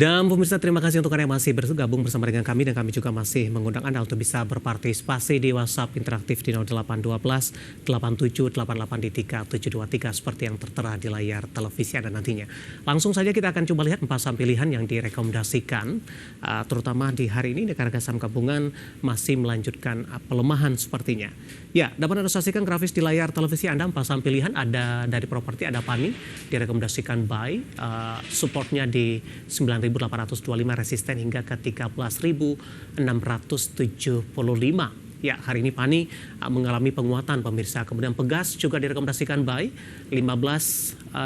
Dan pemirsa, terima kasih untuk Anda yang masih bergabung bersama dengan kami, dan kami juga masih mengundang Anda untuk bisa berpartisipasi di WhatsApp interaktif di 0812 8788 3723 seperti yang tertera di layar televisi Anda nantinya. Langsung saja kita akan coba lihat 4 saham pilihan yang direkomendasikan, terutama di hari ini negara saham gabungan masih melanjutkan pelemahan sepertinya. Ya, dapat Anda saksikan grafis di layar televisi Anda 4 saham pilihan. Ada dari properti, ada PANI direkomendasikan buy, supportnya di 9.825, resisten hingga ke 13.675. Ya, hari ini PANI mengalami penguatan pemirsa. Kemudian Pegas juga direkomendasikan buy 15.25,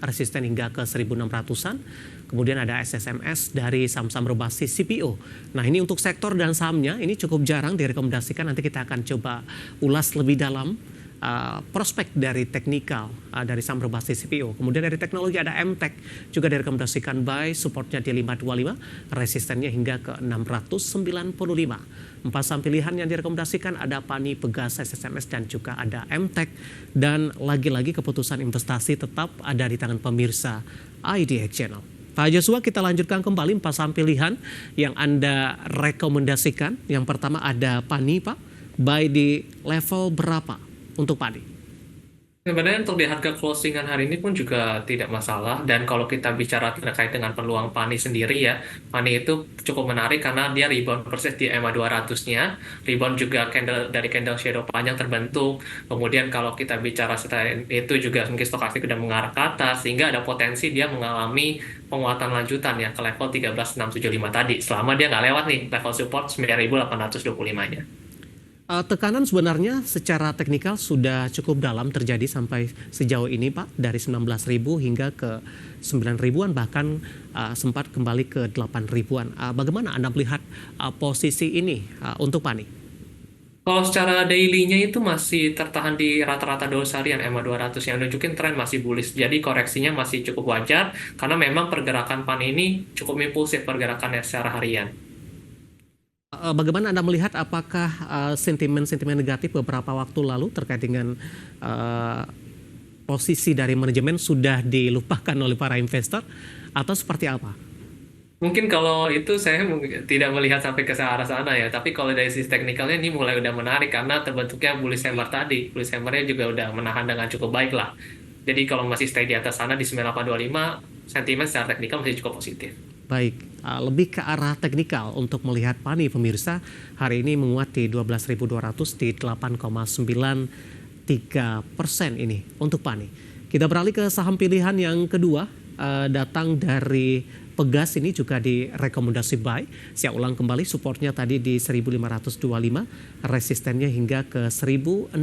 resisten hingga ke 1.600-an. Kemudian ada SSMS dari saham-saham berbasis CPO. Nah, ini untuk sektor dan sahamnya ini cukup jarang direkomendasikan. Nanti kita akan coba ulas lebih dalam prospek dari teknikal dari saham berbasis CPO. Kemudian dari teknologi ada MTech juga direkomendasikan buy, supportnya di 525, resistennya hingga ke 695. 4 saham pilihan yang direkomendasikan ada PANI, Pegas, SSMS, dan juga ada MTech. Dan lagi-lagi keputusan investasi tetap ada di tangan pemirsa IDX Channel. Pak Joshua, kita lanjutkan kembali 4 saham pilihan yang Anda rekomendasikan. Yang pertama ada PANI, Pak. Buy di level berapa untuk PANI? Sebenarnya untuk di harga closingan hari ini pun juga tidak masalah. Dan kalau kita bicara terkait dengan peluang PANI sendiri ya, PANI itu cukup menarik karena dia rebound persis di EMA 200-nya. Rebound juga dari candle shadow panjang terbentuk. Kemudian kalau kita bicara setelah itu juga mungkin stokastik sudah mengarah ke atas, sehingga ada potensi dia mengalami penguatan lanjutan ya ke level 13.675 tadi. Selama dia nggak lewat nih level support 9.825-nya. Tekanan sebenarnya secara teknikal sudah cukup dalam terjadi sampai sejauh ini, Pak, dari 19.000 hingga ke 9.000-an, bahkan sempat kembali ke 8.000-an. Bagaimana Anda melihat posisi ini untuk PANI? Kalau secara daily-nya itu masih tertahan di rata-rata 2 harian EMA 200 yang nunjukin tren masih bullish. Jadi koreksinya masih cukup wajar karena memang pergerakan PANI ini cukup impulsif pergerakannya secara harian. Bagaimana Anda melihat apakah sentimen-sentimen negatif beberapa waktu lalu terkait dengan posisi dari manajemen sudah dilupakan oleh para investor atau seperti apa? Mungkin kalau itu saya tidak melihat sampai ke arah sana ya. Tapi kalau dari sisi teknikalnya ini mulai udah menarik karena terbentuknya bullish hammer tadi. Bullish hammer-nya juga udah menahan dengan cukup baik lah. Jadi kalau masih stay di atas sana di 9825, sentimen secara teknikal masih cukup positif. Baik, lebih ke arah teknikal untuk melihat PANI pemirsa, hari ini menguat di 12.200 di 8,93% ini untuk PANI. Kita beralih ke saham pilihan yang kedua, datang dari Pegas, ini juga direkomendasi buy. Saya ulang kembali, supportnya tadi di 1.525, resistennya hingga ke 1.680.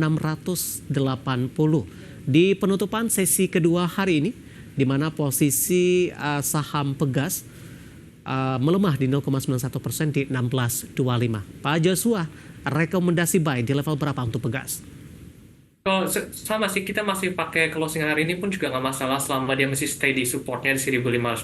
Di penutupan sesi kedua hari ini, di mana posisi saham Pegas melemah di 0,91% di 16.25. Pak Joshua, rekomendasi buy di level berapa untuk Pegas? Kalau sama sih, kita masih pakai closing hari ini pun juga nggak masalah selama dia masih stay di supportnya di 1.525.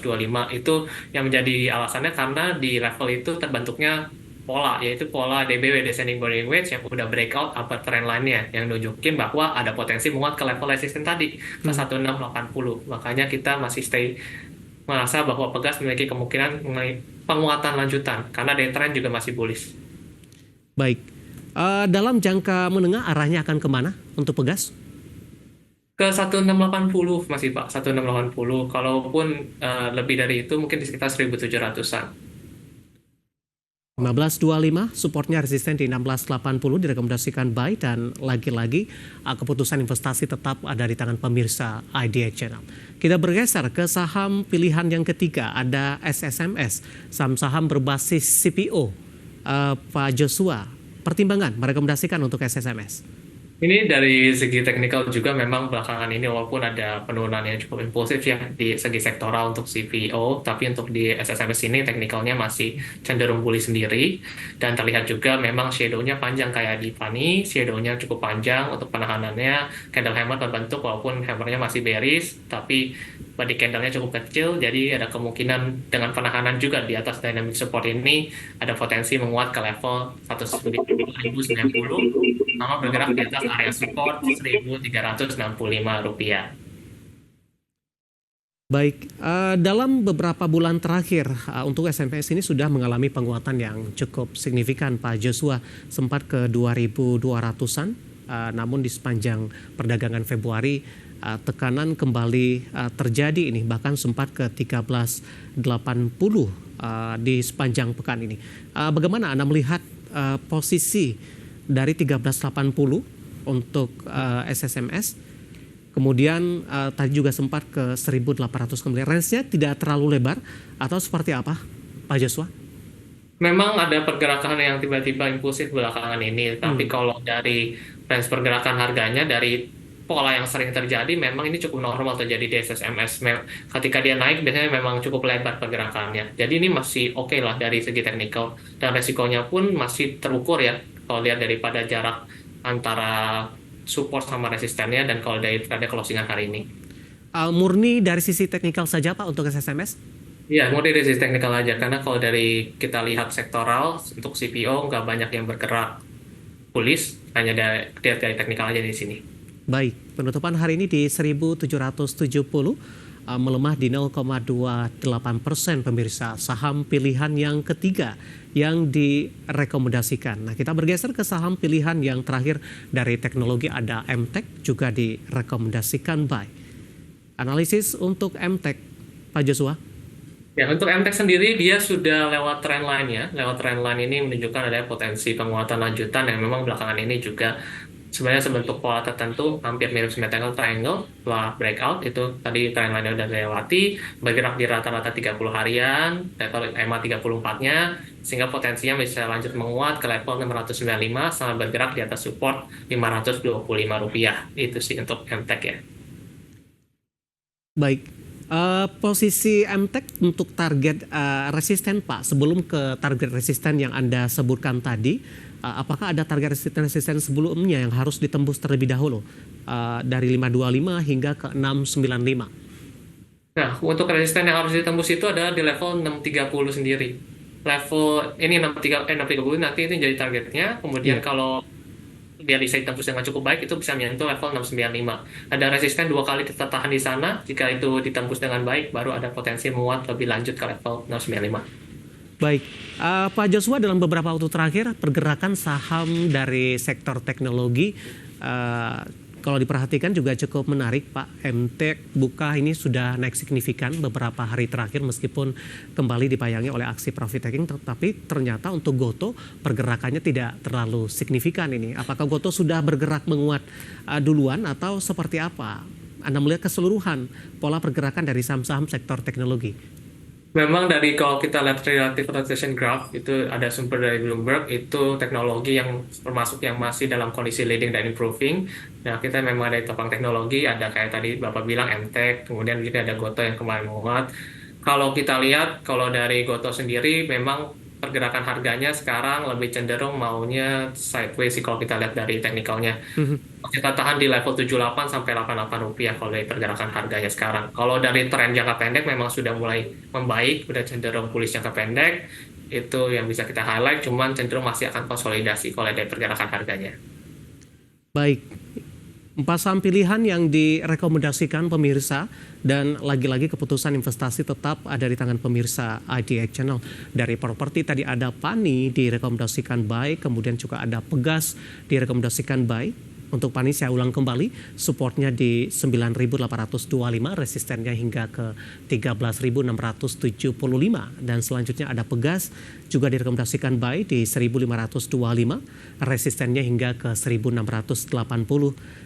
Itu yang menjadi alasannya karena di level itu terbentuknya pola, yaitu pola DBW, Descending Boarding Wedge, yang udah breakout upper trend line-nya, yang nunjukin bahwa ada potensi menguat ke level resisten tadi, ke 1680. Makanya kita masih stay merasa bahwa Pegas memiliki kemungkinan mengenai penguatan lanjutan, karena day trend juga masih bullish. Baik. Dalam jangka menengah arahnya akan kemana untuk Pegas? Ke 1680 masih Pak, 1680. Kalaupun lebih dari itu mungkin di sekitar 1700-an. 15.25, supportnya resisten di 16.80, direkomendasikan buy, dan lagi-lagi keputusan investasi tetap ada di tangan pemirsa IDX Channel. Kita bergeser ke saham pilihan yang ketiga, ada SSMS, saham-saham berbasis CPO. Pak Joshua, pertimbangan merekomendasikan untuk SSMS? Ini dari segi teknikal juga memang belakangan ini walaupun ada penurunan yang cukup impulsif ya di segi sektoral untuk CPO, tapi untuk di SSMS ini teknikalnya masih cenderung bullish sendiri, dan terlihat juga memang shadow-nya panjang kayak di PANI, shadow-nya cukup panjang. Untuk penahanannya candle hammer terbentuk walaupun hammernya masih bearish, tapi body candle-nya cukup kecil, jadi ada kemungkinan dengan penahanan juga di atas dynamic support ini ada potensi menguat ke level 1.990 sama bergerak di atas area support 1.365 rupiah. Baik, dalam beberapa bulan terakhir untuk SMPS ini sudah mengalami penguatan yang cukup signifikan, Pak Joshua, sempat ke 2.200-an, namun di sepanjang perdagangan Februari tekanan kembali terjadi ini, bahkan sempat ke 1380 di sepanjang pekan ini. Bagaimana Anda melihat posisi dari 1380 untuk SSMS? Kemudian tadi juga sempat ke 1.800 kembali. Range-nya tidak terlalu lebar atau seperti apa, Pak Joshua? Memang ada pergerakan yang tiba-tiba impulsif belakangan ini, tapi kalau dari range pergerakan harganya, dari pola yang sering terjadi, memang ini cukup normal terjadi di SSMS. Ketika dia naik, biasanya memang cukup lebar pergerakannya. Jadi ini masih oke lah dari segi teknikal, dan resikonya pun masih terukur ya, kalau lihat daripada jarak antara support sama resistennya, dan kalau dari ada closingan hari ini. Murni dari sisi teknikal saja Pak untuk SSMS? Iya, murni dari sisi teknikal aja, karena kalau dari kita lihat sektoral, untuk CPO nggak banyak yang bergerak bullish, hanya dari teknikal aja di sini. Baik, penutupan hari ini di 1.770, melemah di 0,28% pemirsa. Saham pilihan yang ketiga yang direkomendasikan. Nah, kita bergeser ke saham pilihan yang terakhir dari teknologi, ada MTech juga direkomendasikan buy. Analisis untuk MTech, Pak Joshua? Ya, untuk MTech sendiri dia sudah lewat trend line ya. Lewat trend line ini menunjukkan ada potensi penguatan lanjutan yang memang belakangan ini juga sebenarnya sebentuk pola tertentu, hampir mirip symmetrical triangle. Setelah breakout itu tadi trend line udah dilewati, bergerak di rata-rata 30 harian, level EMA 34-nya, sehingga potensinya bisa lanjut menguat ke level 695 sampai bergerak di atas support Rp525. Itu sih untuk MTech ya. Baik, posisi MTech untuk target resisten Pak, sebelum ke target resisten yang Anda sebutkan tadi, apakah ada target resisten sebelumnya yang harus ditembus terlebih dahulu dari 525 hingga ke 695? Nah, untuk resisten yang harus ditembus itu adalah di level 630 sendiri. Level ini 630 nanti itu jadi targetnya. Kemudian kalau dia bisa ditembus dengan cukup baik, itu bisa menyentuh level 695. Ada resisten 2 kali tertahan di sana. Jika itu ditembus dengan baik, baru ada potensi menguat lebih lanjut ke level 695. Baik, Pak Joshua, dalam beberapa waktu terakhir pergerakan saham dari sektor teknologi kalau diperhatikan juga cukup menarik, Pak. MTech buka ini sudah naik signifikan beberapa hari terakhir meskipun kembali dipayangi oleh aksi profit taking, tapi ternyata untuk Gotoh pergerakannya tidak terlalu signifikan ini. Apakah Gotoh sudah bergerak menguat duluan atau seperti apa? Anda melihat keseluruhan pola pergerakan dari saham-saham sektor teknologi? Memang dari kalau kita lihat relative rotation graph, itu ada sumber dari Bloomberg, itu teknologi yang termasuk yang masih dalam kondisi leading dan improving. Nah, kita memang ada topang teknologi, ada kayak tadi Bapak bilang MTech, kemudian juga ada Gotoh yang kemarin menguat. Kalau kita lihat, kalau dari Gotoh sendiri memang pergerakan harganya sekarang lebih cenderung maunya sideways sih kalau kita lihat dari teknikalnya. Kita tahan di level 78 sampai 88 rupiah kalau dari pergerakan harganya sekarang. Kalau dari tren jangka pendek memang sudah mulai membaik, sudah cenderung bullish jangka pendek, itu yang bisa kita highlight, cuman cenderung masih akan konsolidasi kalau dari pergerakan harganya. Baik, 4 saham pilihan yang direkomendasikan pemirsa, dan lagi-lagi keputusan investasi tetap ada di tangan pemirsa IDX Channel. Dari properti tadi ada Pani direkomendasikan buy, kemudian juga ada Pegas direkomendasikan buy. Untuk Pani saya ulang kembali, supportnya di 9.825, resistennya hingga ke 13.675, dan selanjutnya ada Pegas juga direkomendasikan buy di 1.525, resistennya hingga ke 1.680.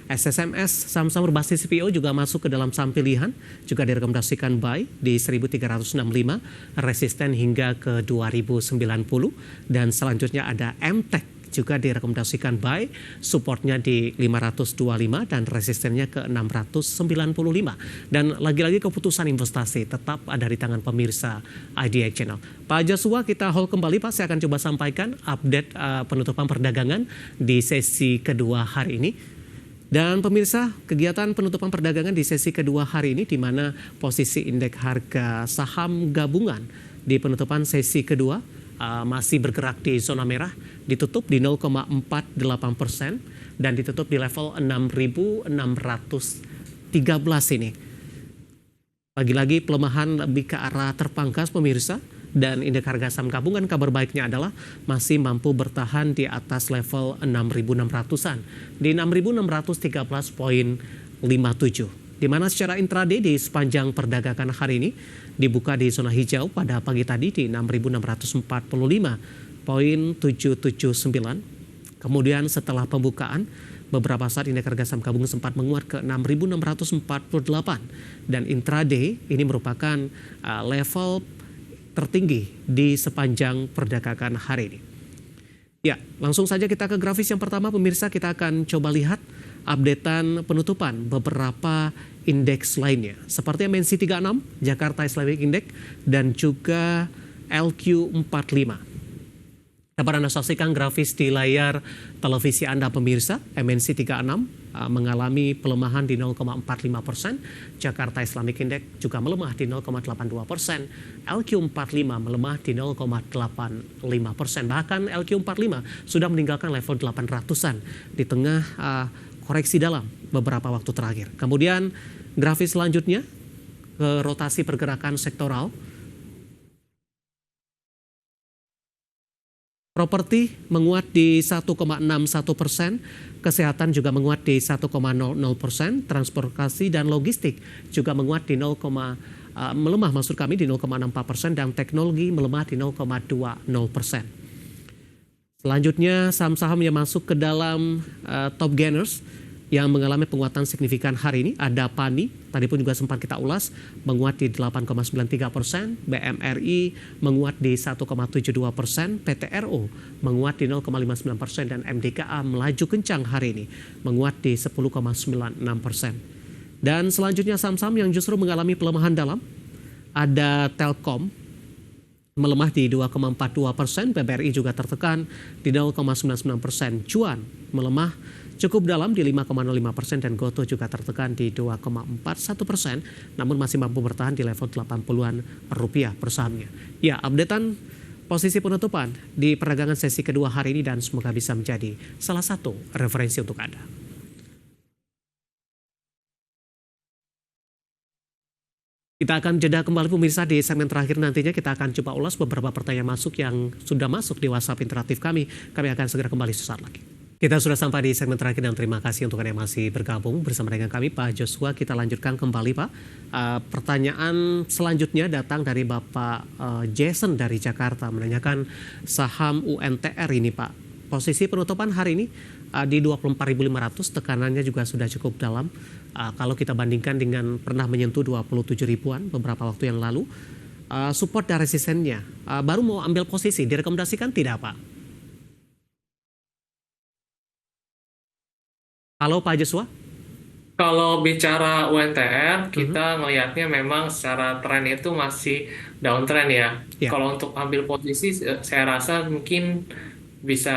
SSMS saham-saham berbasis CPO juga masuk ke dalam saham pilihan, juga direkomendasikan buy di 1.365, resisten hingga ke 2.090, dan selanjutnya ada MTech juga direkomendasikan buy, supportnya di 525 dan resistennya ke 695. Dan lagi-lagi keputusan investasi tetap ada di tangan pemirsa IDX Channel. Pak Joshua, kita hold kembali Pak, saya akan coba sampaikan update penutupan perdagangan di sesi kedua hari ini. Dan pemirsa, kegiatan penutupan perdagangan di sesi kedua hari ini di mana posisi indeks harga saham gabungan di penutupan sesi kedua masih bergerak di zona merah, ditutup di 0,48% dan ditutup di level 6.613 ini. Lagi-lagi pelemahan lebih ke arah terpangkas pemirsa, dan indeks harga saham gabungan kabar baiknya adalah masih mampu bertahan di atas level 6.600-an di 6.613,57, di mana secara intraday di sepanjang perdagangan hari ini dibuka di zona hijau pada pagi tadi di 6.645,779. Kemudian setelah pembukaan, beberapa saat indeks harga saham gabungan sempat menguat ke 6.648, dan intraday ini merupakan level tertinggi di sepanjang perdagangan hari ini. Ya, langsung saja kita ke grafis yang pertama pemirsa. Kita akan coba lihat updatean penutupan beberapa indeks lainnya seperti MNC 36, Jakarta Islamic Index, dan juga LQ45. Dapat Anda saksikan grafis di layar televisi Anda pemirsa. MNC 36 mengalami pelemahan di 0,45%, Jakarta Islamic Index juga melemah di 0,82%, LQ45 melemah di 0,85%. Bahkan LQ45 sudah meninggalkan level 800-an di tengah koreksi dalam beberapa waktu terakhir. Kemudian grafis selanjutnya ke rotasi pergerakan sektoral. Properti menguat di 1,61%, kesehatan juga menguat di 1,00%, transportasi dan logistik juga menguat di melemah maksud kami di 0,64%, dan teknologi melemah di 0,20%. Selanjutnya saham-saham yang masuk ke dalam top gainers yang mengalami penguatan signifikan hari ini ada PANI, tadi pun juga sempat kita ulas, menguat di 8,93%, BMRI menguat di 1,72%, PTRO menguat di 0,59%, dan MDKA melaju kencang hari ini, menguat di 10,96%. Dan selanjutnya saham-saham yang justru mengalami pelemahan dalam, ada Telkom, melemah di 2,42%, BBRI juga tertekan di 0,99%, Cuan melemah cukup dalam di 5,05%, dan Goto juga tertekan di 2,41%, namun masih mampu bertahan di level 80-an rupiah per sahamnya. Ya, updatean posisi penutupan di perdagangan sesi kedua hari ini, dan semoga bisa menjadi salah satu referensi untuk Anda. Kita akan jeda kembali pemirsa di segmen terakhir. Nantinya kita akan coba ulas beberapa pertanyaan masuk yang sudah masuk di WhatsApp interaktif kami. Kami akan segera kembali sesaat lagi. Kita sudah sampai di segmen terakhir, dan terima kasih untuk Anda yang masih bergabung bersama dengan kami, Pak Joshua. Kita lanjutkan kembali, Pak. Pertanyaan selanjutnya datang dari Bapak Jason dari Jakarta, menanyakan saham UNTR ini, Pak. Posisi penutupan hari ini di 24.500, tekanannya juga sudah cukup dalam. Kalau kita bandingkan dengan pernah menyentuh 27 ribuan beberapa waktu yang lalu. Support dan resistennya, baru mau ambil posisi, direkomendasikan tidak, Pak? Halo Pak Joshua. Kalau bicara UNTR, kita ngelihatnya memang secara tren itu masih downtrend ya. Ya. Kalau untuk ambil posisi, saya rasa mungkin bisa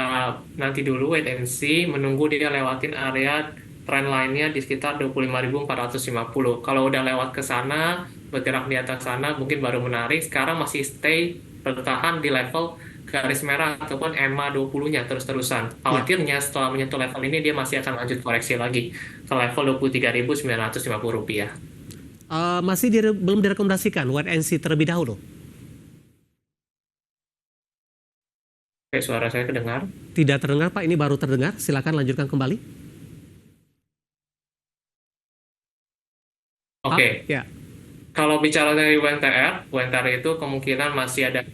nanti dulu wait and see, menunggu dia lewatin area tren lainnya di sekitar 25.450. Kalau udah lewat ke sana, bergerak di atas sana, mungkin baru menarik. Sekarang masih stay bertahan di level garis merah ataupun EMA 20-nya terus-terusan. Khawatirnya setelah menyentuh level ini dia masih akan lanjut koreksi lagi ke level 23.950 rupiah. Masih belum direkomendasikan wait and see terlebih dahulu. Oke, suara saya kedengar? Tidak terdengar Pak, ini baru terdengar. Silakan lanjutkan kembali. Oke. Ya. Kalau bicara dari UNTR itu kemungkinan masih ada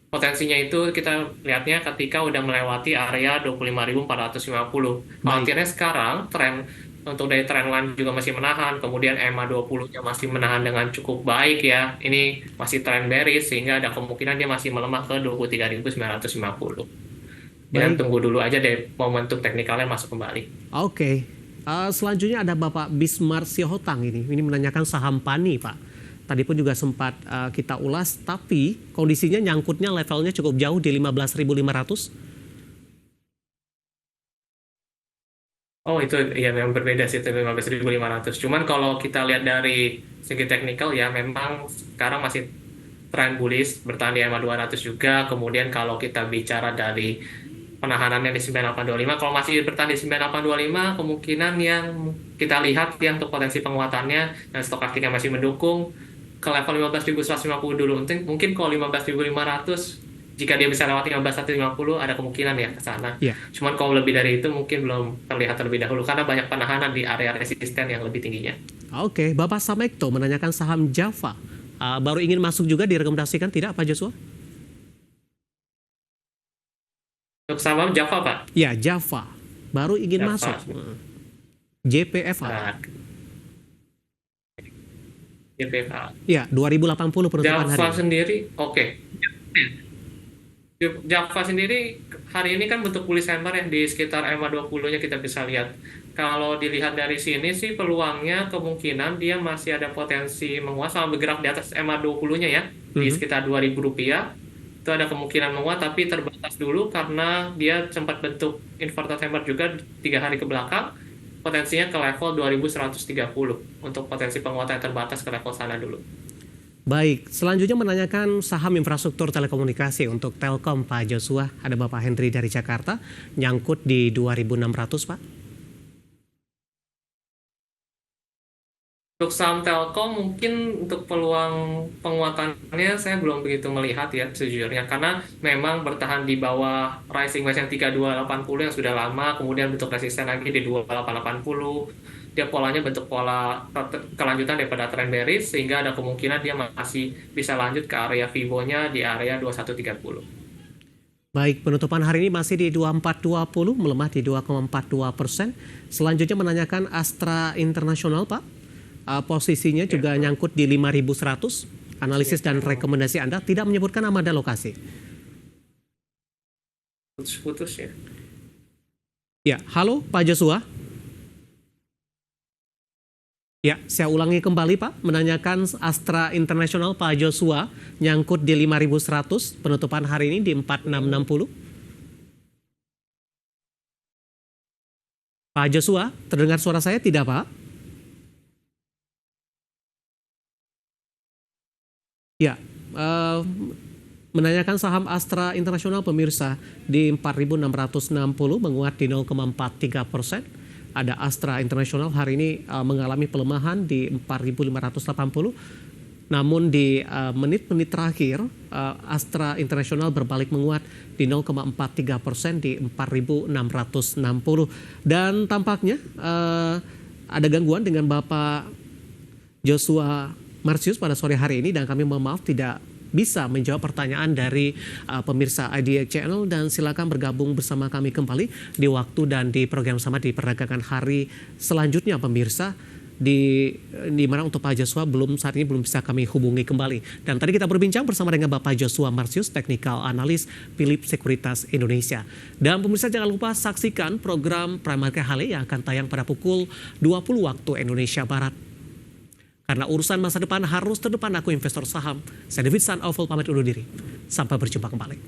potensinya, itu kita lihatnya ketika udah melewati area 25.450. Khawatirnya sekarang tren untuk dari tren line juga masih menahan, kemudian EMA 20-nya masih menahan dengan cukup baik ya. Ini masih tren bearish, sehingga ada kemungkinan dia masih melemah ke 23.950. Dan tunggu dulu aja deh momentum teknikalnya masuk kembali. Oke. Selanjutnya ada Bapak Bismar Sihohotang ini menanyakan saham PANI, Pak. Tadi pun juga sempat kita ulas, tapi kondisinya nyangkutnya levelnya cukup jauh di 15.500. Oh, itu ya memang berbeda sih, itu 15.500. Cuman kalau kita lihat dari segi teknikal ya memang sekarang masih tren bullish, bertahan di EMA 200 juga. Kemudian kalau kita bicara dari penahanannya di 9825. Kalau masih bertahan di 9825, kemungkinan yang kita lihat yang untuk potensi penguatannya dan stokastiknya masih mendukung ke level 15.150 dulu. Mungkin kalau 15.500, jika dia bisa lewat 15.150, ada kemungkinan ya ke sana. Ya. Cuman kalau lebih dari itu mungkin belum terlihat terlebih dahulu karena banyak penahanan di area resisten yang lebih tingginya. Oke, Bapak Samekto menanyakan saham Java. Baru ingin masuk juga direkomendasikan tidak Pak Joshua? Untuk saham Java, Pak? Ya, Java. Baru ingin Java. masuk. JPFA. Nah, JPFA. Ya, 2080 penutupan Java hari. sendiri, oke. Java sendiri hari ini kan bentuk bullish hammer ya di sekitar EMA 20-nya kita bisa lihat. Kalau dilihat dari sini sih peluangnya kemungkinan dia masih ada potensi menguat sama bergerak di atas EMA 20-nya ya, di sekitar Rp2.000. Itu ada kemungkinan menguat tapi terbatas dulu karena dia sempat bentuk inverted hammer juga 3 hari ke belakang. Potensinya ke level 2130 untuk potensi penguatan yang terbatas ke level sana dulu. Baik, selanjutnya menanyakan saham infrastruktur telekomunikasi untuk Telkom Pak Joshua. Ada Bapak Henry dari Jakarta, nyangkut di 2.600 Pak. Untuk saham Telkom mungkin untuk peluang penguatannya saya belum begitu melihat ya sejujurnya karena memang bertahan di bawah rising wedge yang 3280 yang sudah lama, kemudian bentuk resisten lagi di 2880. Dia polanya bentuk pola kelanjutan daripada trend bearish sehingga ada kemungkinan dia masih bisa lanjut ke area Fibo-nya di area 2130. Baik, penutupan hari ini masih di 2420, melemah di 2,42%. Selanjutnya menanyakan Astra Internasional Pak. Posisinya juga nyangkut di 5.100. Analisis dan rekomendasi Anda tidak menyebutkan nama dan lokasi. Putus-putus ya. Ya, halo Pak Joshua. Ya, saya ulangi kembali Pak, menanyakan Astra Internasional Pak Joshua nyangkut di 5.100, penutupan hari ini di 4660. Pak Joshua, terdengar suara saya tidak Pak? Ya, menanyakan saham Astra Internasional pemirsa di 4.660 menguat di 0,43%. Ada Astra Internasional hari ini mengalami pelemahan di 4.580. Namun di menit-menit terakhir Astra Internasional berbalik menguat di 0,43% di 4.660. Dan tampaknya ada gangguan dengan Bapak Joshua Marsius pada sore hari ini dan kami mohon maaf tidak bisa menjawab pertanyaan dari pemirsa IDX Channel dan silakan bergabung bersama kami kembali di waktu dan di program sama di perdagangan hari selanjutnya pemirsa di mana untuk Pak Joshua saat ini belum bisa kami hubungi kembali. Dan tadi kita berbincang bersama dengan Bapak Joshua Marsius, Technical Analyst Philip Sekuritas Indonesia. Dan pemirsa jangan lupa saksikan program Prime Market Hale yang akan tayang pada pukul 20 waktu Indonesia Barat. Karena urusan masa depan harus terdepan, aku investor saham. Saya David San Oval pamit undur diri. Sampai berjumpa kembali.